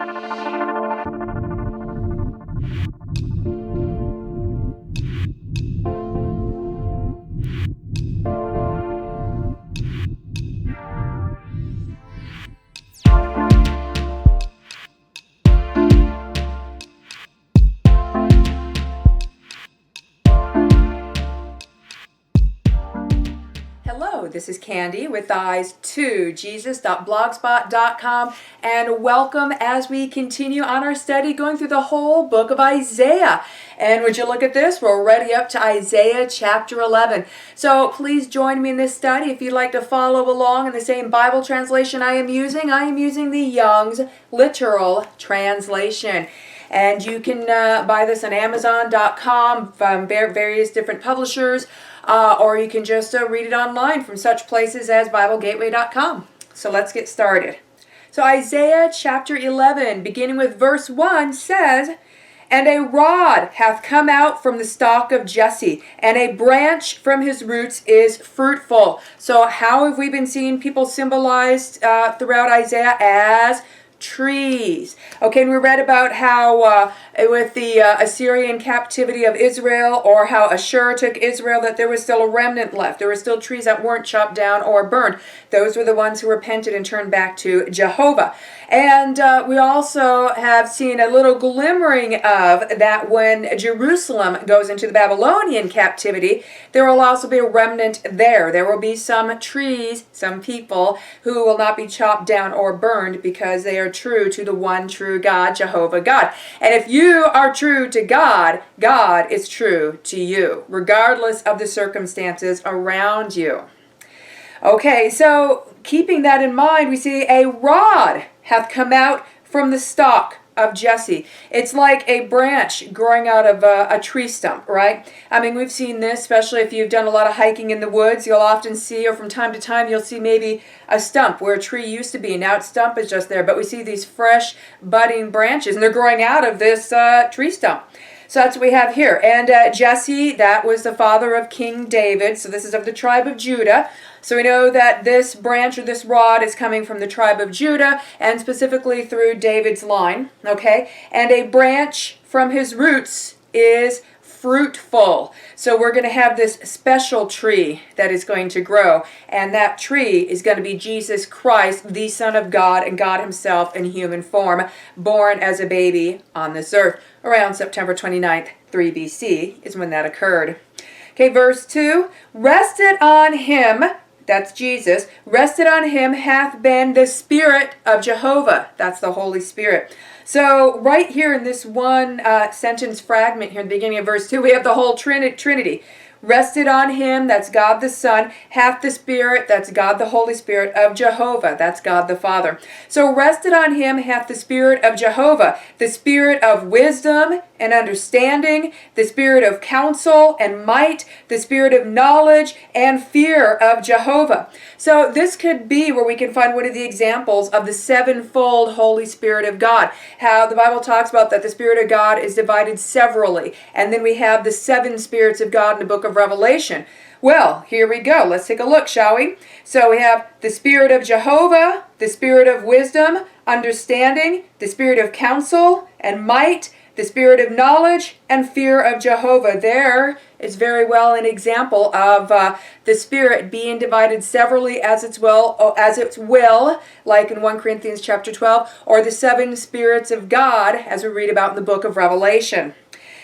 Hello, this is Candy with eyes2jesus.blogspot.com, and welcome as we continue on our study going through the whole book of Isaiah. And would you look at this? We're already up to Isaiah chapter 11. So please join me in this study. If you'd like to follow along in the same Bible translation I am using the Young's Literal Translation. And you can buy this on Amazon.com from various different publishers. Or you can just read it online from such places as BibleGateway.com. So let's get started. So Isaiah chapter 11, beginning with verse 1, says, "And a rod hath come out from the stalk of Jesse, and a branch from his roots is fruitful." So how have we been seeing people symbolized throughout Isaiah as trees? Okay, and we read about how with the Assyrian captivity of Israel, or how Ashur took Israel, that there was still a remnant left. There were still trees that weren't chopped down or burned. Those were the ones who repented and turned back to Jehovah. And we also have seen a little glimmering of that when Jerusalem goes into the Babylonian captivity, there will also be a remnant there. There will be some trees, some people, who will not be chopped down or burned because they are true to the one true God, Jehovah God. And if you are true to God, God is true to you, regardless of the circumstances around you. Okay, so keeping that in mind, we see a rod hath come out from the stalk of Jesse. It's like a branch growing out of a tree stump, right? I mean, we've seen this, especially if you've done a lot of hiking in the woods. You'll often see, or from time to time, you'll see maybe a stump where a tree used to be. Now its stump is just there, but we see these fresh budding branches, and they're growing out of this tree stump. So that's what we have here. And Jesse, that was the father of King David. So this is of the tribe of Judah. So we know that this branch or this rod is coming from the tribe of Judah, and specifically through David's line. Okay? And a branch from his roots is fruitful. So we're going to have this special tree that is going to grow, and that tree is going to be Jesus Christ, the Son of God, and God himself in human form, born as a baby on this earth. Around September 29th, 3 BC is when that occurred. Okay, verse 2, "Rested on him," that's Jesus, "rested on him hath been the Spirit of Jehovah." That's the Holy Spirit. So right here in this one sentence fragment here in the beginning of verse 2, we have the whole Trinity. Rested on him, that's God the Son, hath the Spirit, that's God the Holy Spirit, of Jehovah, that's God the Father. So rested on him hath the Spirit of Jehovah, the Spirit of wisdom and understanding, the Spirit of counsel and might, the Spirit of knowledge and fear of Jehovah. So this could be where we can find one of the examples of the sevenfold Holy Spirit of God. How the Bible talks about that the Spirit of God is divided severally. And then we have the seven spirits of God in the book of Revelation. Well, here we go. Let's take a look, shall we? So we have the Spirit of Jehovah, the Spirit of wisdom, understanding, the Spirit of counsel and might, the Spirit of knowledge and fear of Jehovah. There is very well an example of the Spirit being divided severally as its will, like in 1 Corinthians chapter 12, or the seven spirits of God, as we read about in the book of Revelation.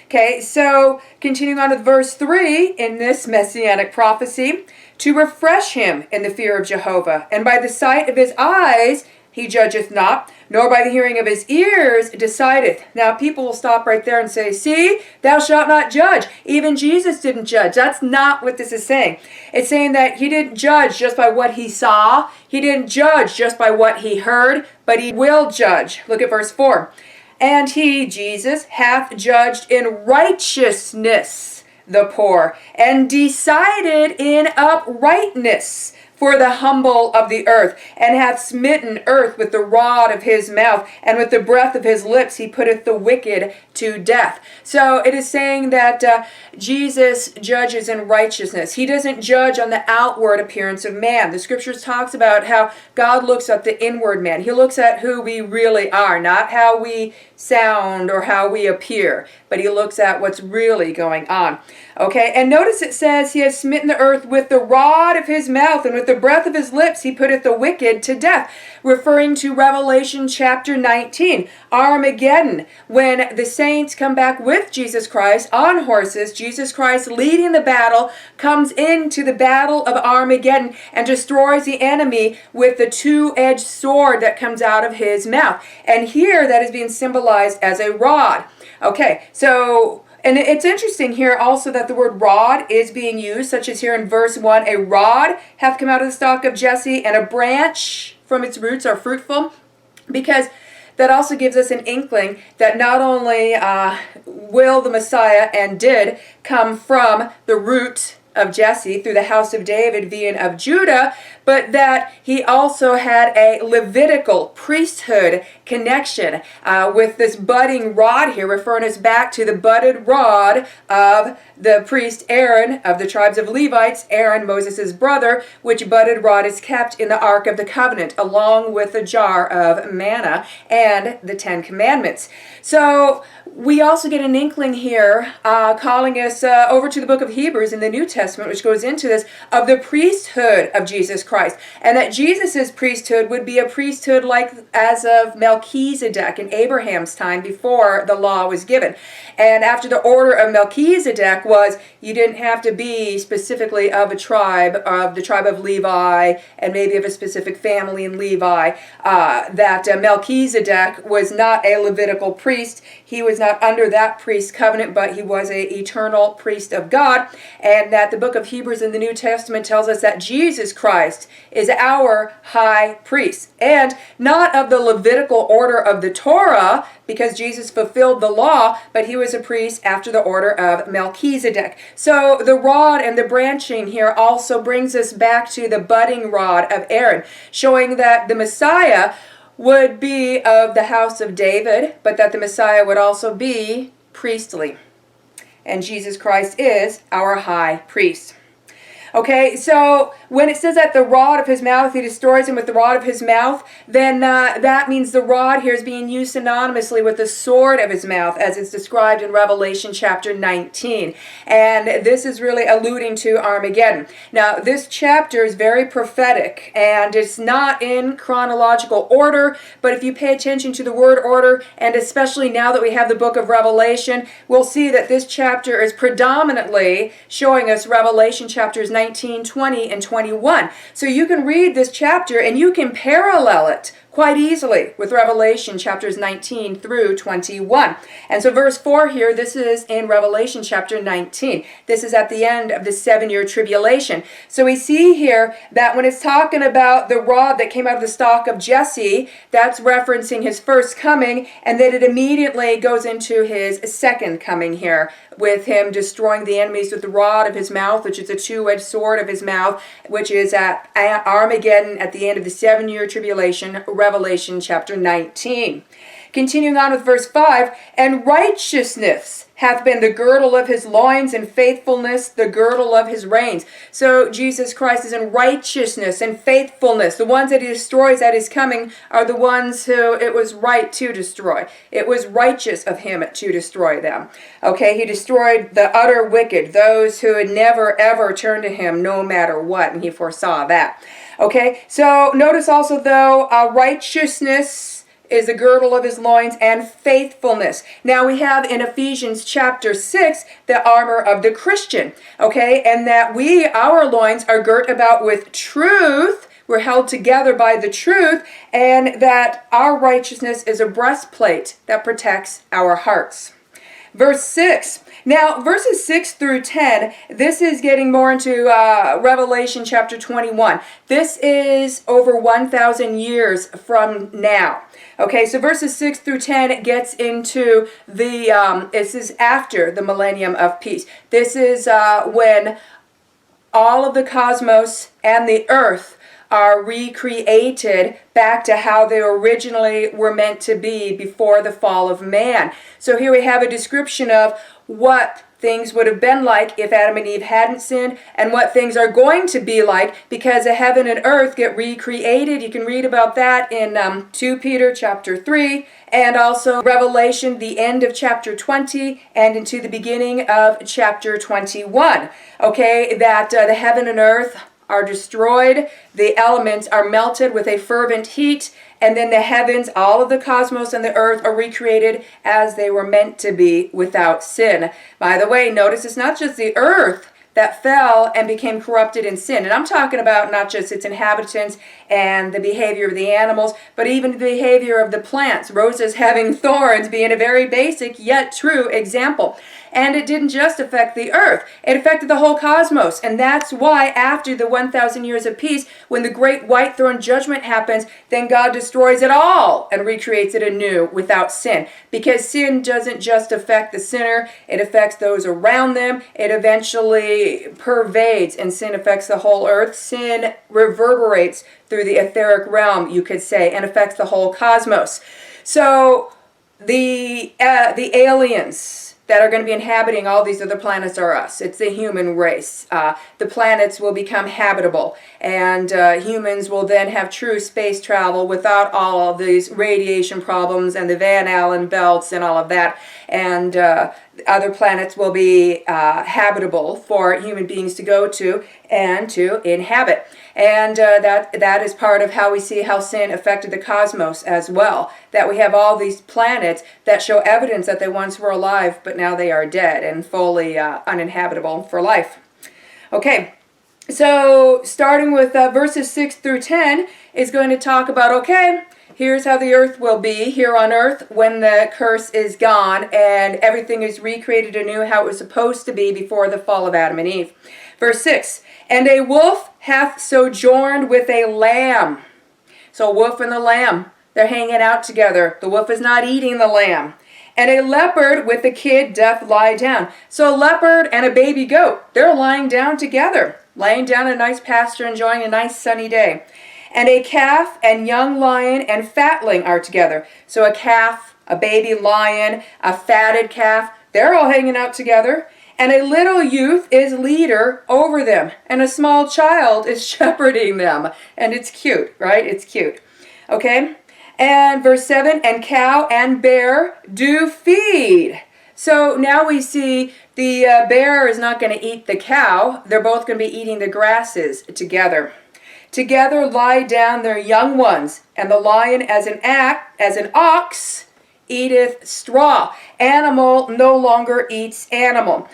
Okay, so continuing on with verse 3 in this messianic prophecy, "To refresh him in the fear of Jehovah, and by the sight of his eyes he judgeth not, nor by the hearing of his ears decideth." Now people will stop right there and say, see, thou shalt not judge. Even Jesus didn't judge. That's not what this is saying. It's saying that he didn't judge just by what he saw. He didn't judge just by what he heard, but he will judge. Look at verse 4. "And he," Jesus, "hath judged in righteousness the poor, and decided in uprightness for the humble of the earth, and hath smitten earth with the rod of his mouth, and with the breath of his lips he putteth the wicked to death. So it is saying that Jesus judges in righteousness. He doesn't judge on the outward appearance of man. The scriptures talks about how God looks at the inward man. He looks at who we really are, not how we sound or how we appear, but he looks at what's really going on. Okay, and notice it says he has smitten the earth with the rod of his mouth, and with the breath of his lips he putteth the wicked to death, referring to Revelation chapter 19, Armageddon, when the saints come back with Jesus Christ on horses. Jesus Christ leading the battle comes into the battle of Armageddon and destroys the enemy with the two-edged sword that comes out of his mouth. And here that is being symbolized as a rod. Okay, so, and it's interesting here also that the word rod is being used, such as here in verse 1, a rod hath come out of the stalk of Jesse, and a branch from its roots are fruitful, because that also gives us an inkling that not only will the Messiah and did come from the root of Jesse through the house of David, being of Judah, but that he also had a Levitical priesthood connection with this budding rod here, referring us back to the budded rod of the priest Aaron of the tribes of Levites, Aaron, Moses' brother, which budded rod is kept in the Ark of the Covenant, along with the jar of manna and the Ten Commandments. So we also get an inkling here, calling us over to the book of Hebrews in the New Testament, which goes into this, of the priesthood of Jesus Christ. And that Jesus' priesthood would be a priesthood like as of Melchizedek in Abraham's time before the law was given. And after the order of Melchizedek was, you didn't have to be specifically of a tribe, of the tribe of Levi, and maybe of a specific family in Levi, that Melchizedek was not a Levitical priest. He was not under that priest covenant, but he was an eternal priest of God. And that the book of Hebrews in the New Testament tells us that Jesus Christ is our high priest. And not of the Levitical order of the Torah, because Jesus fulfilled the law, but he was a priest after the order of Melchizedek. So the rod and the branching here also brings us back to the budding rod of Aaron, showing that the Messiah would be of the house of David, but that the Messiah would also be priestly. And Jesus Christ is our high priest. Okay, so when it says that the rod of his mouth, he destroys him with the rod of his mouth, then that means the rod here is being used synonymously with the sword of his mouth, as it's described in Revelation chapter 19. And this is really alluding to Armageddon. Now, this chapter is very prophetic, and it's not in chronological order, but if you pay attention to the word order, and especially now that we have the book of Revelation, we'll see that this chapter is predominantly showing us Revelation chapters 19, 20, and 21. So you can read this chapter and you can parallel it quite easily with Revelation chapters 19 through 21. And so verse 4 here, this is in Revelation chapter 19. This is at the end of the 7-year tribulation. So we see here that when it's talking about the rod that came out of the stalk of Jesse, that's referencing his first coming, and then it immediately goes into his second coming here, with him destroying the enemies with the rod of his mouth, which is a two-edged sword of his mouth, which is at Armageddon at the end of the 7-year tribulation, Revelation chapter 19. Continuing on with verse 5, and righteousness hath been the girdle of his loins, and faithfulness the girdle of his reins. So Jesus Christ is in righteousness and faithfulness. The ones that he destroys at his coming are the ones who it was right to destroy. It was righteous of him to destroy them. Okay, he destroyed the utter wicked, those who had never ever turned to him no matter what, and he foresaw that. Okay, so notice also though, righteousness is the girdle of his loins, and faithfulness. Now we have in Ephesians chapter 6 the armor of the Christian, okay, and that our loins are girt about with truth. We're held together by the truth, and that our righteousness is a breastplate that protects our hearts. Verse 6. Now, verses 6 through 10, this is getting more into Revelation chapter 21. This is over 1,000 years from now. Okay, so verses 6 through 10 gets into this is after the millennium of peace. This is when all of the cosmos and the earth are recreated back to how they originally were meant to be before the fall of man. So here we have a description of what things would have been like if Adam and Eve hadn't sinned, and what things are going to be like because the heaven and earth get recreated. You can read about that in 2 Peter chapter 3, and also Revelation, the end of chapter 20, and into the beginning of chapter 21. Okay, that the heaven and earth are destroyed, the elements are melted with a fervent heat, and then the heavens, all of the cosmos and the earth are recreated as they were meant to be without sin. By the way, notice it's not just the earth that fell and became corrupted in sin. And I'm talking about not just its inhabitants and the behavior of the animals, but even the behavior of the plants. Roses having thorns being a very basic yet true example. And it didn't just affect the earth, it affected the whole cosmos. And that's why after the 1,000 years of peace, when the great white throne judgment happens, then God destroys it all and recreates it anew without sin. Because sin doesn't just affect the sinner, it affects those around them. It eventually pervades, and sin affects the whole earth. Sin reverberates through the etheric realm, you could say, and affects the whole cosmos. So the aliens that are going to be inhabiting all these other planets are us. It's the human race. The planets will become habitable, and humans will then have true space travel without all of these radiation problems and the Van Allen belts and all of that. And other planets will be habitable for human beings to go to and to inhabit. And that is part of how we see how sin affected the cosmos as well. That we have all these planets that show evidence that they once were alive, but now they are dead and fully uninhabitable for life. Okay, so starting with verses 6 through 10 is going to talk about, okay, here's how the earth will be here on earth when the curse is gone and everything is recreated anew how it was supposed to be before the fall of Adam and Eve. Verse 6, and a wolf hath sojourned with a lamb. So wolf and the lamb, they're hanging out together. The wolf is not eating the lamb. And a leopard with a kid doth lie down. So a leopard and a baby goat, they're lying down together, laying down in a nice pasture, enjoying a nice sunny day. And a calf and young lion and fatling are together. So a calf, a baby lion, a fatted calf, they're all hanging out together. And a little youth is leader over them, and a small child is shepherding them. And it's cute, right? It's cute. Okay? And verse 7, and cow and bear do feed. So now we see the bear is not going to eat the cow. They're both going to be eating the grasses together. Together lie down their young ones, and the lion as an ox eateth straw. Animal no longer eats animal.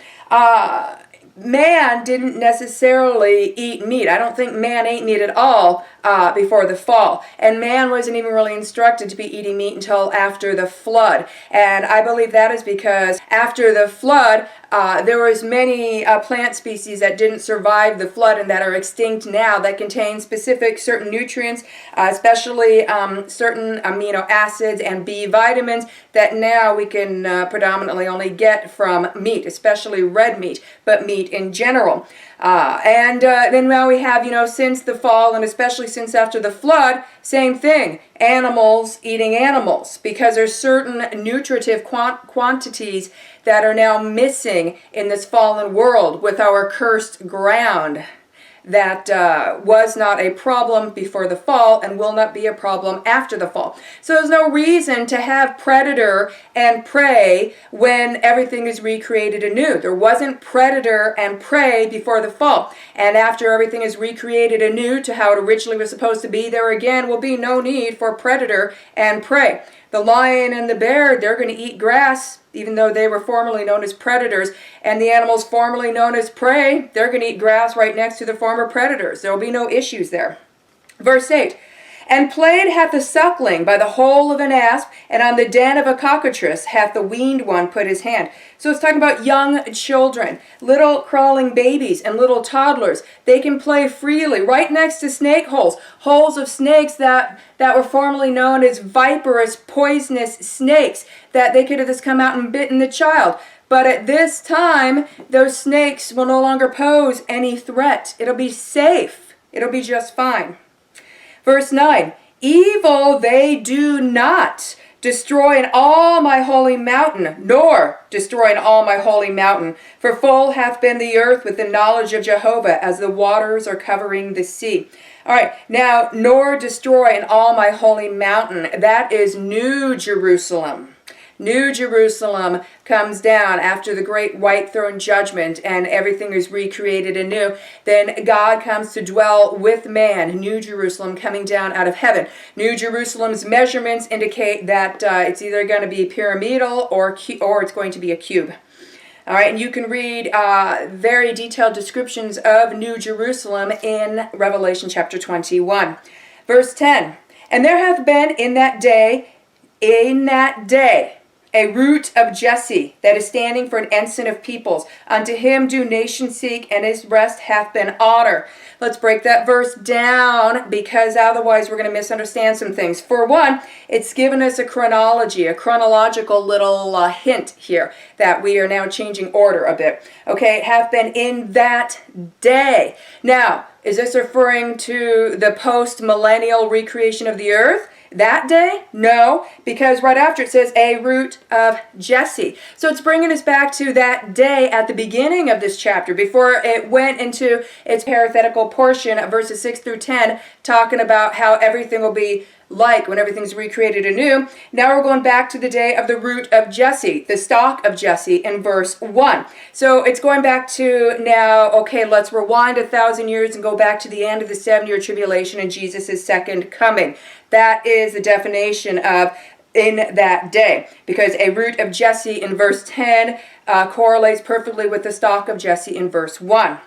Man didn't necessarily eat meat. I don't think man ate meat at all before the fall. And man wasn't even really instructed to be eating meat until after the flood. And I believe that is because after the flood, there was many plant species that didn't survive the flood and that are extinct now that contain specific certain nutrients, especially certain amino acids and B vitamins that now we can predominantly only get from meat, especially red meat, but meat in general. And then now we have, since the fall and especially since after the flood, same thing, animals eating animals, because there's certain nutritive quantities that are now missing in this fallen world with our cursed ground that was not a problem before the fall and will not be a problem after the fall. So there's no reason to have predator and prey when everything is recreated anew. There wasn't predator and prey before the fall. And after everything is recreated anew to how it originally was supposed to be, there again will be no need for predator and prey. The lion and the bear, they're going to eat grass, even though they were formerly known as predators. And the animals formerly known as prey, they're going to eat grass right next to the former predators. There will be no issues there. Verse 8, and played hath the suckling by the hole of an asp, and on the den of a cockatrice hath the weaned one put his hand. So it's talking about young children, little crawling babies and little toddlers. They can play freely right next to snake holes, holes of snakes that were formerly known as viperous, poisonous snakes, that they could have just come out and bitten the child. But at this time, those snakes will no longer pose any threat. It'll be safe. It'll be just fine. Verse 9, evil they do not destroy in all my holy mountain, nor destroy in all my holy mountain. For full hath been the earth with the knowledge of Jehovah, as the waters are covering the sea. All right, now, nor destroy in all my holy mountain. That is New Jerusalem. New Jerusalem comes down after the great white throne judgment and everything is recreated anew. Then God comes to dwell with man, New Jerusalem coming down out of heaven. New Jerusalem's measurements indicate that it's either going to be pyramidal or it's going to be a cube. All right, and you can read very detailed descriptions of New Jerusalem in Revelation chapter 21. Verse 10, and there hath been in that day, a root of Jesse, that is standing for an ensign of peoples. Unto him do nations seek, and his rest hath been honor. Let's break that verse down, because otherwise we're going to misunderstand some things. For one, it's given us a chronology, a chronological little hint here, that we are now changing order a bit. Okay, hath been in that day. Now, is this referring to the post-millennial recreation of the earth? That day? No, because right after it says a root of Jesse. So it's bringing us back to that day at the beginning of this chapter, before it went into its parenthetical portion, verses 6 through 10, talking about how everything will be like when everything's recreated anew. Now we're going back to the day of the root of Jesse, the stock of Jesse, in verse 1. So it's going back to now, okay, let's rewind 1,000 years and go back to the end of the 7-year tribulation and Jesus' second coming. That is the definition of in that day, because a root of Jesse in verse 10 correlates perfectly with the stock of Jesse in verse 1.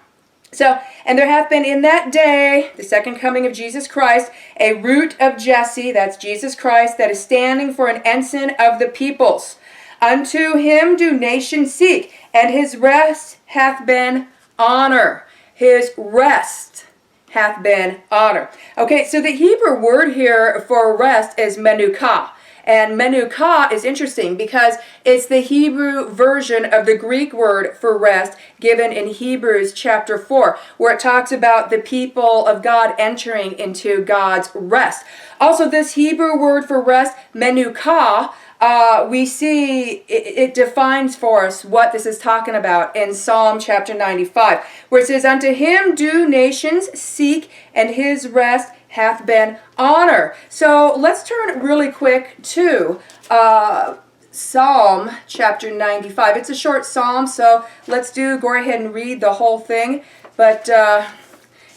So, and there hath been in that day, the second coming of Jesus Christ, a root of Jesse, that's Jesus Christ, that is standing for an ensign of the peoples. Unto him do nations seek, and his rest hath been honor. His rest hath been honor. Okay, so the Hebrew word here for rest is menukah. And menukah is interesting because it's the Hebrew version of the Greek word for rest given in Hebrews chapter 4, where it talks about the people of God entering into God's rest. Also, this Hebrew word for rest, menukah, we see it defines for us what this is talking about in Psalm chapter 95, where it says, unto him do nations seek, and his rest hath been honor. So let's turn really quick to Psalm chapter 95. It's a short psalm, so let's go ahead and read the whole thing. But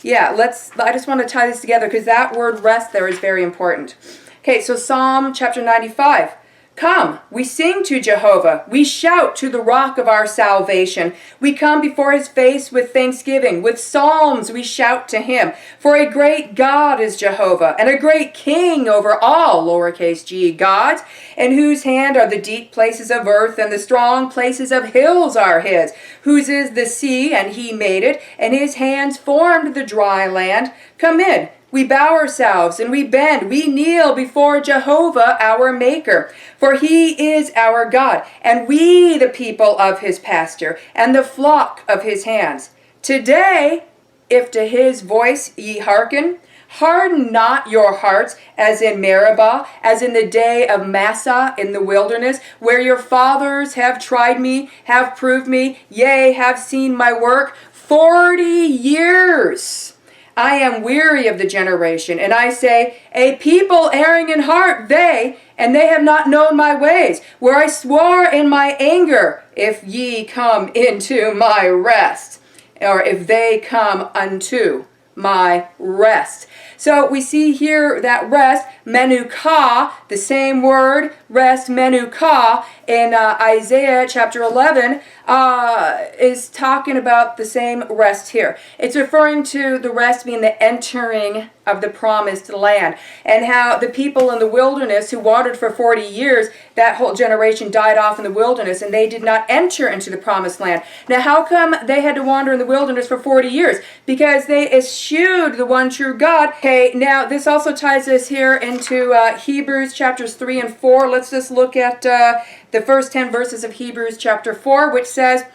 yeah, I just want to tie this together because that word rest there is very important. Okay, so Psalm chapter 95. Come, we sing to Jehovah. We shout to the rock of our salvation. We come before his face with thanksgiving. With psalms we shout to him. For a great God is Jehovah, and a great King over all, lowercase g, gods, in whose hand are the deep places of earth, and the strong places of hills are his. Whose is the sea, and he made it, and his hands formed the dry land. Come in. We bow ourselves and we bend, we kneel before Jehovah our Maker. For he is our God, and we the people of his pasture, and the flock of his hands. Today, if to his voice ye hearken, harden not your hearts, as in Meribah, as in the day of Massah in the wilderness, where your fathers have tried me, have proved me, yea, have seen my work 40 years. I am weary of the generation, and I say, a people erring in heart, and they have not known my ways, where I swore in my anger, if ye come into my rest, or if they come unto my rest. So we see here that rest, menukah, the same word, rest, menukah, in Isaiah chapter 11, is talking about the same rest here. It's referring to the rest being the entering of the promised land, and how the people in the wilderness who wandered for 40 years, that whole generation died off in the wilderness, and they did not enter into the promised land. Now, how come they had to wander in the wilderness for 40 years? Because they eschewed eschewed the one true God. Okay, now this also ties us here into Hebrews chapters 3 and 4. Let's just look at the first 10 verses of Hebrews chapter 4, which says,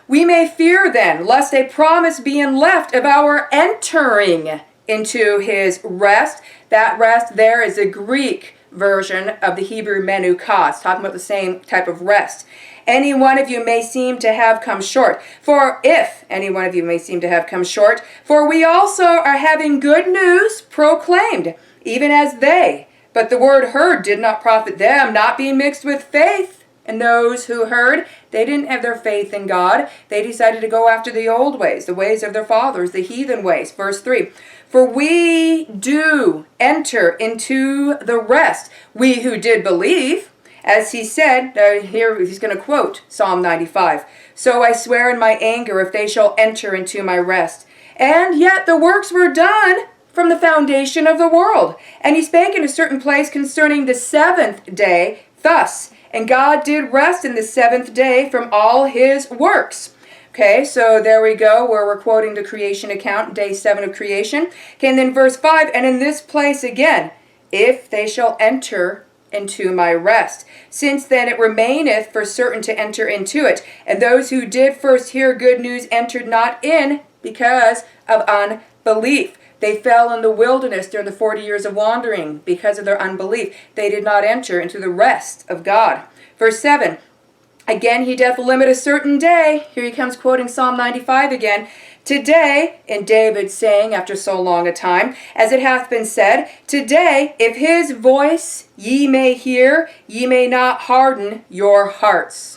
"We may fear then, lest a promise being left of our entering into his rest." That rest there is a Greek version of the Hebrew menukah. It's talking about the same type of rest. "Any one of you may seem to have come short. For if any one of you may seem to have come short, for we also are having good news proclaimed, even as they. But the word heard did not profit them, not being mixed with faith. And those who heard, they didn't have their faith in God. They decided to go after the old ways, the ways of their fathers, the heathen ways." Verse 3, "For we do enter into the rest, we who did believe, as he said," here he's going to quote Psalm 95, "So I swear in my anger, if they shall enter into my rest. And yet the works were done from the foundation of the world. And he spake in a certain place concerning the seventh day, thus, and God did rest in the seventh day from all his works." Okay, so there we go, where we're quoting the creation account, day 7 of creation. Okay, and then verse 5, "And in this place again, if they shall enter into my rest. Since then it remaineth for certain to enter into it. And those who did first hear good news entered not in because of unbelief." They fell in the wilderness during the 40 years of wandering because of their unbelief. They did not enter into the rest of God. Verse 7, "Again he doth limit a certain day." Here he comes quoting Psalm 95 again. "Today," and David saying after so long a time, "as it hath been said, today, if his voice ye may hear, ye may not harden your hearts."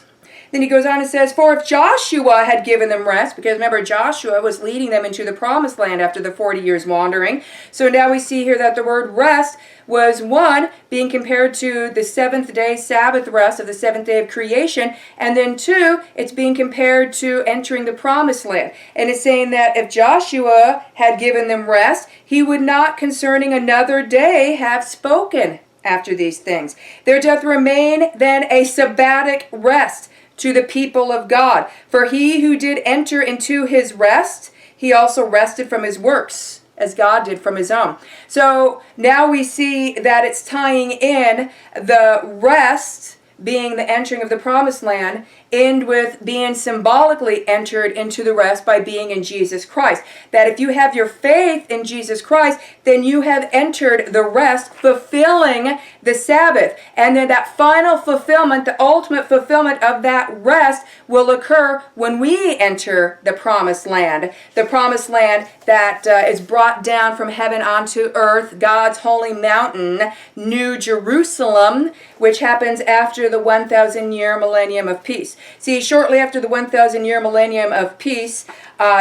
Then he goes on and says, "For if Joshua had given them rest," because remember Joshua was leading them into the promised land after the 40 years wandering. So now we see here that the word rest was, one, being compared to the seventh day Sabbath rest of the seventh day of creation, and then two, it's being compared to entering the promised land. And it's saying that if Joshua had given them rest, he would not concerning another day have spoken after these things. "There doth remain then a sabbatic rest to the people of God. For he who did enter into his rest, he also rested from his works, as God did from his own." So now we see that it's tying in the rest being the entering of the promised land, end with being symbolically entered into the rest by being in Jesus Christ. That if you have your faith in Jesus Christ, then you have entered the rest, fulfilling the Sabbath. And then that final fulfillment, the ultimate fulfillment of that rest will occur when we enter the promised land. The promised land that is brought down from heaven onto earth, God's holy mountain, New Jerusalem, which happens after the 1,000-year millennium of peace. See, shortly after the 1,000-year millennium of peace,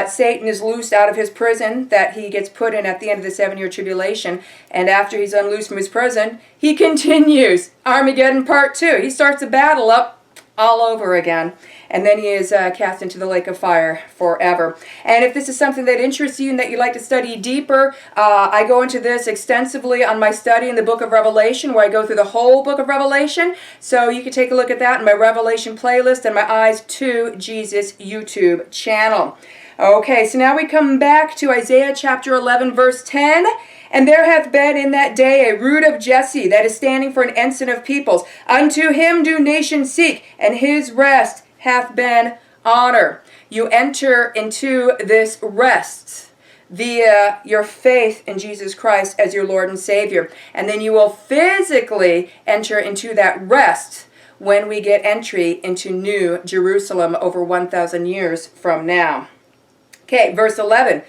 Satan is loosed out of his prison that he gets put in at the end of the 7-year tribulation. And after he's unloosed from his prison, he continues Armageddon Part 2. He starts the battle up all over again. And then he is cast into the lake of fire forever. And if this is something that interests you and that you'd like to study deeper, I go into this extensively on my study in the book of Revelation, where I go through the whole book of Revelation. So you can take a look at that in my Revelation playlist and my Eyes to Jesus YouTube channel. Okay, so now we come back to Isaiah chapter 11, verse 10. "And there hath been in that day a root of Jesse, that is standing for an ensign of peoples. Unto him do nations seek, and his rest hath been honor." You enter into this rest via your faith in Jesus Christ as your Lord and Savior. And then you will physically enter into that rest when we get entry into New Jerusalem over 1,000 years from now. Okay, verse 11.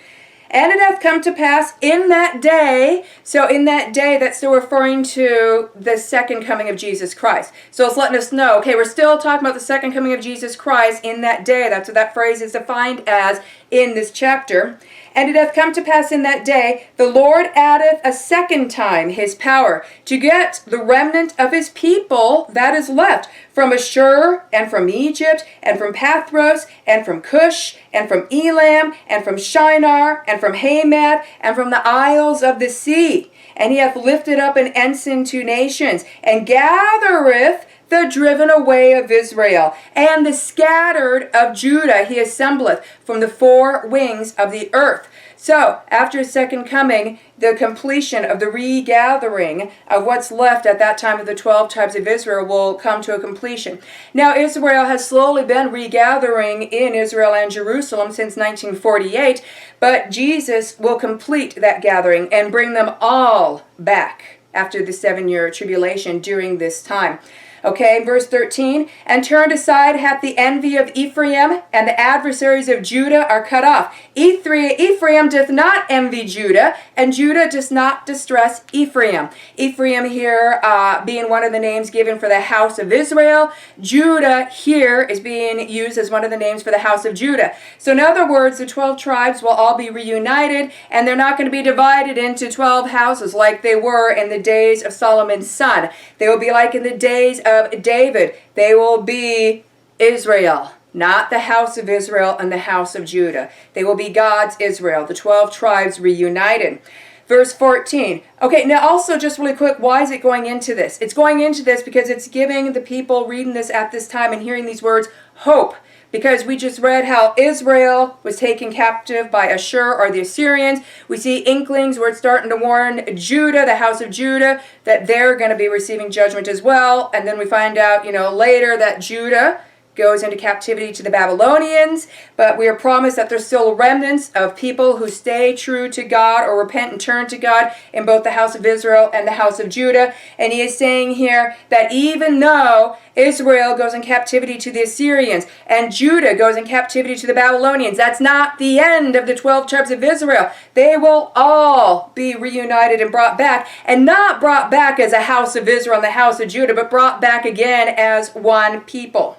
"And it hath come to pass in that day," so in that day, that's still referring to the second coming of Jesus Christ. So it's letting us know, okay, we're still talking about the second coming of Jesus Christ in that day. That's what that phrase is defined as in this chapter. "And it hath come to pass in that day, the Lord addeth a second time his power, to get the remnant of his people that is left, from Ashur, and from Egypt, and from Pathros, and from Cush, and from Elam, and from Shinar, and from Hamath, and from the isles of the sea. And he hath lifted up an ensign to nations, and gathereth the driven away of Israel, and the scattered of Judah he assembleth from the four wings of the earth. So, after his second coming, the completion of the regathering of what's left at that time of the 12 tribes of Israel will come to a completion. Now, Israel has slowly been regathering in Israel and Jerusalem since 1948, but Jesus will complete that gathering and bring them all back after the 7-year tribulation during this time. Okay, verse 13, and turned aside hath the envy of Ephraim, and the adversaries of Judah are cut off. Ephraim doth not envy Judah, and Judah does not distress Ephraim. Ephraim here being one of the names given for the house of Israel. Judah here is being used as one of the names for the house of Judah. So in other words, the 12 tribes will all be reunited, and they're not going to be divided into 12 houses like they were in the days of Solomon's son. They will be like in the days of David. They will be Israel, not the house of Israel and the house of Judah. They will be God's Israel, the 12 tribes reunited. Verse 14. Okay, now also just really quick, why is it going into this? It's going into this because it's giving the people reading this at this time and hearing these words hope. Because we just read how Israel was taken captive by Ashur or the Assyrians. We see inklings where it's starting to warn Judah, the house of Judah, that they're going to be receiving judgment as well. And then we find out, later that Judah goes into captivity to the Babylonians, but we are promised that there's still remnants of people who stay true to God or repent and turn to God in both the house of Israel and the house of Judah. And he is saying here that even though Israel goes in captivity to the Assyrians and Judah goes in captivity to the Babylonians, that's not the end of the 12 tribes of Israel. They will all be reunited and brought back, and not brought back as a house of Israel and the house of Judah, but brought back again as one people.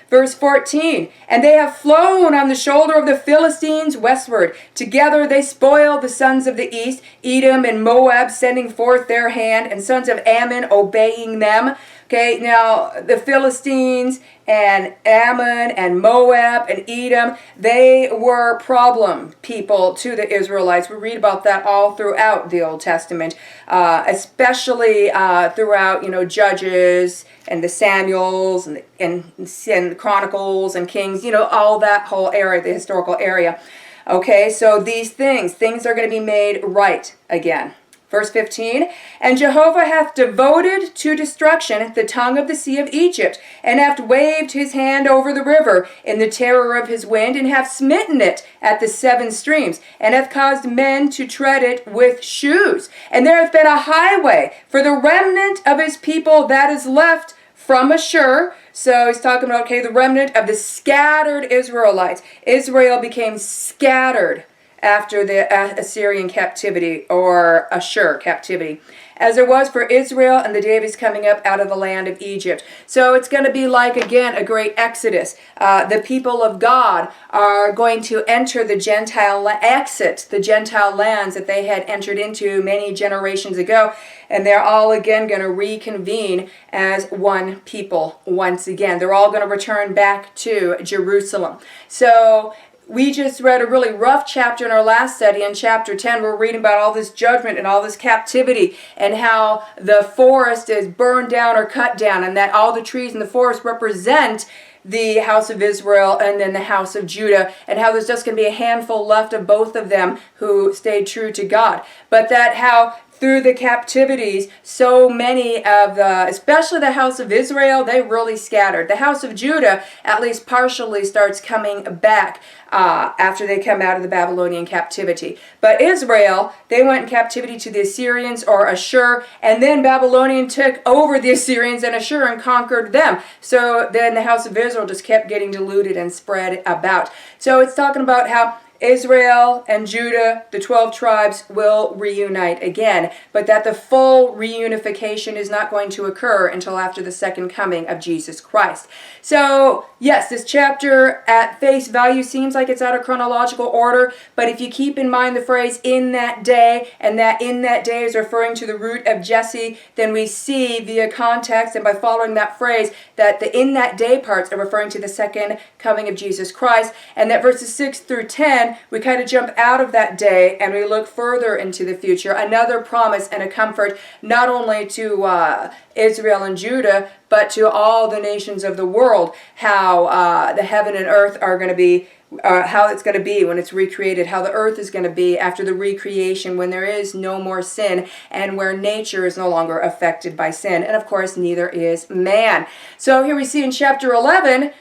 Verse 14, and they have flown on the shoulder of the Philistines westward. Together they spoiled the sons of the east, Edom and Moab sending forth their hand, and sons of Ammon obeying them. Okay, now the Philistines and Ammon and Moab and Edom, they were problem people to the Israelites. We read about that all throughout the Old Testament, especially throughout, Judges and the Samuels and Chronicles and Kings, all that whole area, the historical area. Okay, so these things are going to be made right again. Verse 15, and Jehovah hath devoted to destruction the tongue of the sea of Egypt, and hath waved his hand over the river in the terror of his wind, and hath smitten it at the 7 streams, and hath caused men to tread it with shoes. And there hath been a highway for the remnant of his people that is left from Ashur. So he's talking about, the remnant of the scattered Israelites. Israel became scattered after the Assyrian captivity or Ashur captivity, as it was for Israel in the day of his coming up out of the land of Egypt. So it's going to be like, again, a great exodus. The people of God are going to enter exit the Gentile lands that they had entered into many generations ago, and they're all again going to reconvene as one people once again. They're all going to return back to Jerusalem. So we just read a really rough chapter in our last study. In chapter 10, we're reading about all this judgment and all this captivity and how the forest is burned down or cut down, and that all the trees in the forest represent the house of Israel and then the house of Judah, and how there's just going to be a handful left of both of them who stayed true to God. But that how through the captivities, so many of especially the house of Israel, they really scattered. The house of Judah, at least partially, starts coming back after they come out of the Babylonian captivity. But Israel, they went in captivity to the Assyrians or Ashur, and then Babylonian took over the Assyrians and Ashur and conquered them. So then the house of Israel just kept getting diluted and spread about. So it's talking about how Israel and Judah, the 12 tribes, will reunite again, but that the full reunification is not going to occur until after the second coming of Jesus Christ. So, yes, this chapter at face value seems like it's out of chronological order, but if you keep in mind the phrase "in that day," and that "in that day" is referring to the root of Jesse, then we see via context and by following that phrase that the "in that day" parts are referring to the second coming of Jesus Christ, and that verses 6 through 10 then we kind of jump out of that day and we look further into the future. Another promise and a comfort not only to Israel and Judah, but to all the nations of the world, how the heaven and earth are going to be, how it's going to be when it's recreated, how the earth is going to be after the recreation, when there is no more sin and where nature is no longer affected by sin. And of course, neither is man. So here we see in chapter 11,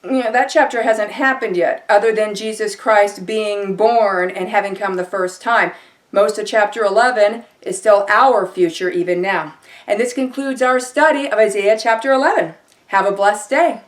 that chapter hasn't happened yet, other than Jesus Christ being born and having come the first time. Most of chapter 11 is still our future even now. And this concludes our study of Isaiah chapter 11. Have a blessed day.